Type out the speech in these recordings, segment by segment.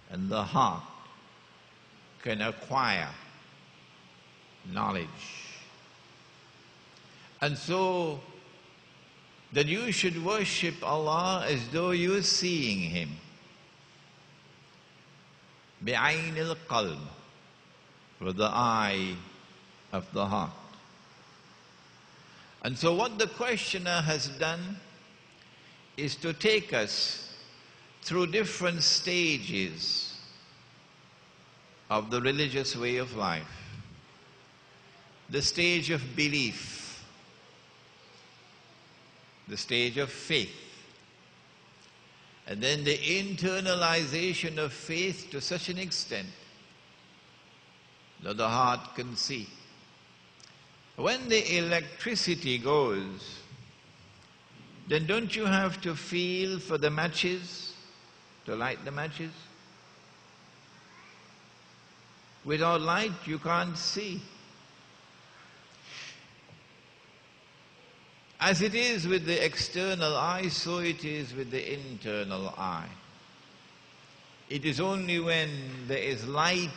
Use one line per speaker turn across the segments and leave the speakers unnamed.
and the heart can acquire knowledge. And so, that you should worship Allah as though you're seeing Him. بِعَيْنِ الْقَلْبِ, with the eye of the heart. And so what the questioner has done is to take us through different stages of the religious way of life. The stage of belief, the stage of faith, and then the internalization of faith to such an extent that the heart can see. When the electricity goes, then don't you have to feel for the matches, to light the matches? Without light, you can't see. As it is with the external eye, so it is with the internal eye. It is only when there is light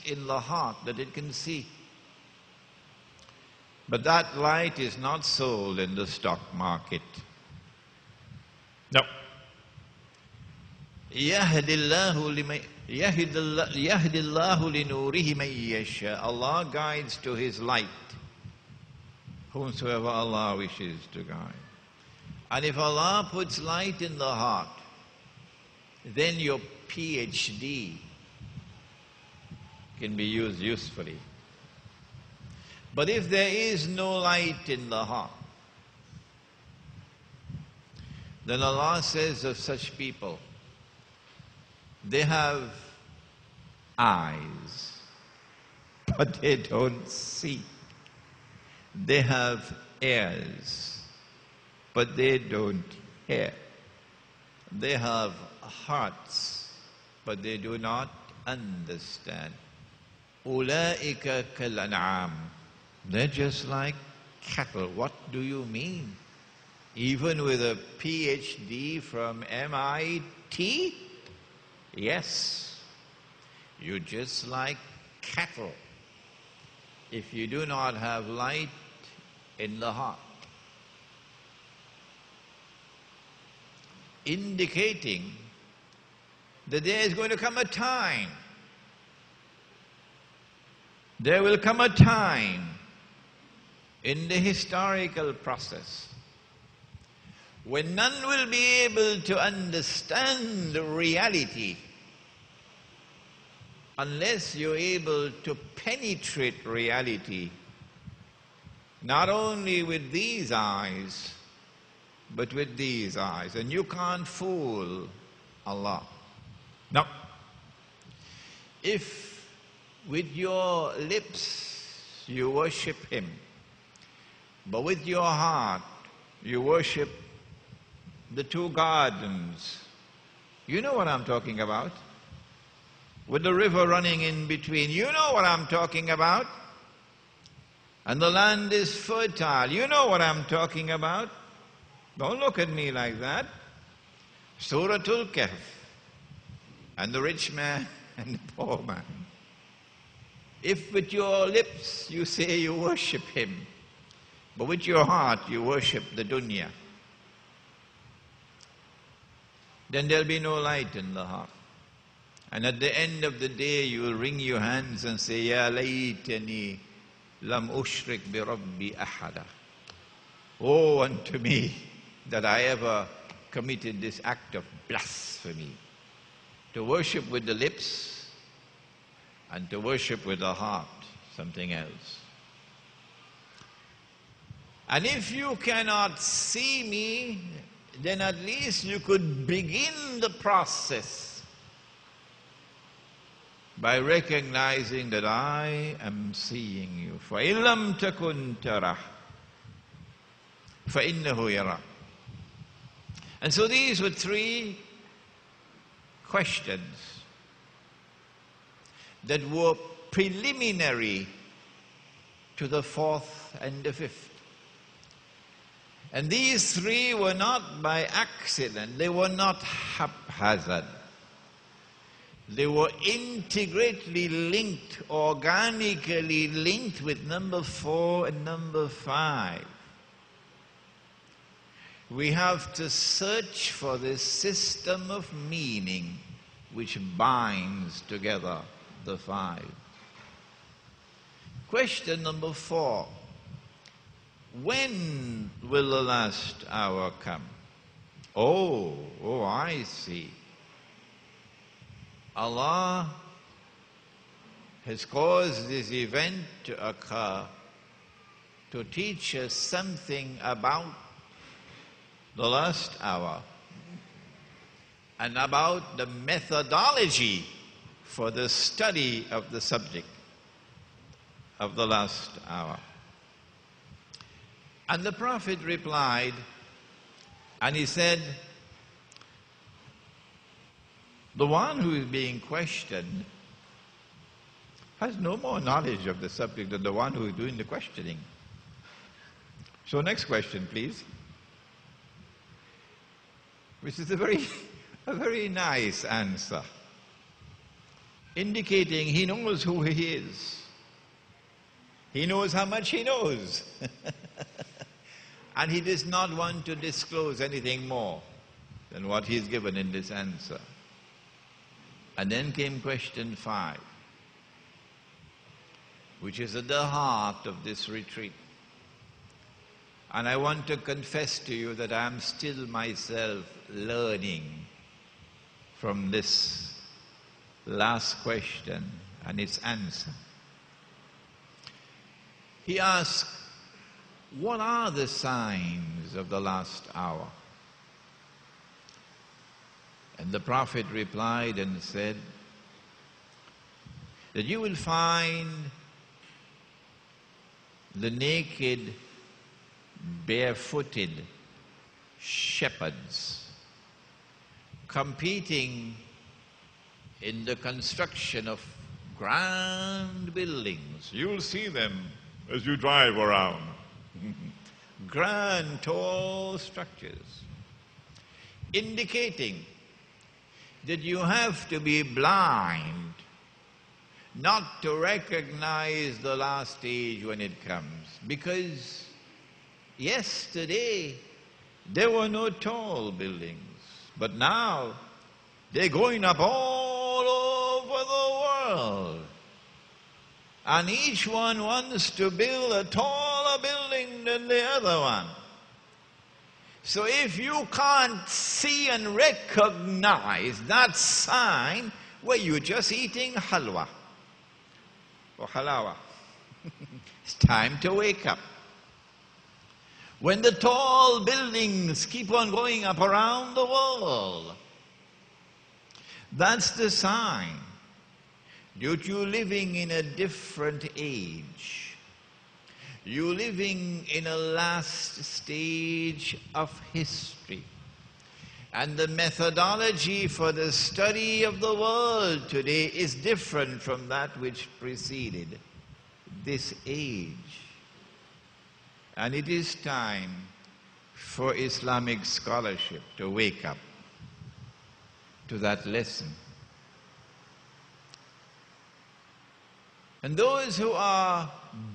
in the heart that it can see. But that light is not sold in the stock market. No. يَهْدِ اللَّهُ لِنُورِهِ مَن يَشَاءُ. Allah guides to His light whomsoever Allah wishes to guide. And if Allah puts light in the heart, then your PhD can be used usefully. But if there is no light in the heart, then Allah says of such people, they have eyes, but they don't see. They have ears, but they don't hear. They have hearts, but they do not understand. أُولَئِكَ كَالْأَنْعَامِ. They're just like cattle. What do you mean? Even with a PhD from MIT? Yes. You're just like cattle if you do not have light in the heart. Indicating that there is going to come a time, there will come a time in the historical process when none will be able to understand reality unless you're able to penetrate reality, not only with these eyes, but with these eyes. And you can't fool Allah. No. If with your lips you worship Him, but with your heart you worship the two gardens, you know what I'm talking about? With the river running in between, you know what I'm talking about? And the land is fertile, you know what I'm talking about? Don't look at me like that. Suratul Kahf, and the rich man and the poor man. If with your lips you say you worship Him, but with your heart you worship the dunya, then there'll be no light in the heart. And at the end of the day, you will wring your hands and say, Ya laytani lam ushrik bi rabbi ahada. Oh, unto me that I ever committed this act of blasphemy, to worship with the lips and to worship with the heart something else. And if you cannot see me, then at least you could begin the process by recognizing that I am seeing you. فَإِن لَمْ تَكُنْ تَرَهُ فَإِنَّهُ يَرَى. And so these were three questions that were preliminary to the fourth and the fifth. And these three were not by accident, they were not haphazard. They were intricately linked, organically linked with number 4 and number 5. We have to search for this system of meaning which binds together the 5. Question number 4. When will the last hour come? Oh, I see. Allah has caused this event to occur to teach us something about the last hour and about the methodology for the study of the subject of the last hour. And the Prophet replied, and he said, the one who is being questioned has no more knowledge of the subject than the one who is doing the questioning. So next question, please. Which is a very nice answer, indicating he knows who he is. He knows how much he knows. And he does not want to disclose anything more than what he's given in this answer. And then came question 5, which is at the heart of this retreat. And I want to confess to you that I am still myself learning from this last question and its answer. He asked, what are the signs of the last hour? And the Prophet replied and said that you will find the naked, barefooted shepherds competing in the construction of grand buildings. You'll see them as you drive around. Grand, tall structures, indicating that you have to be blind not to recognize the last stage when it comes. Because yesterday there were no tall buildings, but now they're going up all over the world. And each one wants to build a taller building than the other one. So if you can't see and recognize that sign, well, you're just eating halwa or halawa. It's time to wake up. When the tall buildings keep on going up around the world, that's the sign that you're living in a different age. You're living in a last stage of history. And the methodology for the study of the world today is different from that which preceded this age. And it is time for Islamic scholarship to wake up to that lesson. And those who are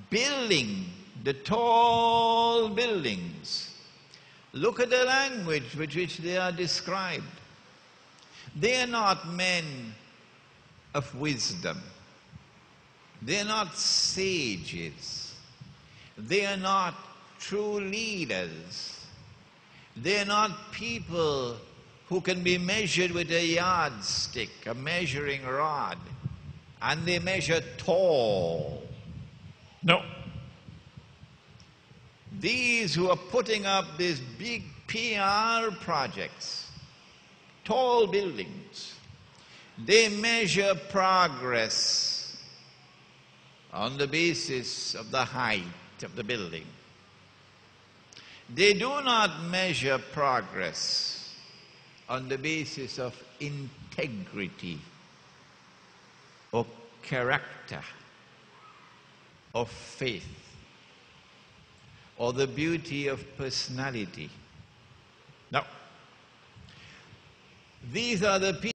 building the tall buildings, look at the language with which they are described. They are not men of wisdom. They are not sages. They are not true leaders. They are not people who can be measured with a yardstick, a measuring rod, and they measure tall. No. These who are putting up these big PR projects, tall buildings, they measure progress on the basis of the height of the building. They do not measure progress on the basis of integrity or character or faith or the beauty of personality. No. These are the people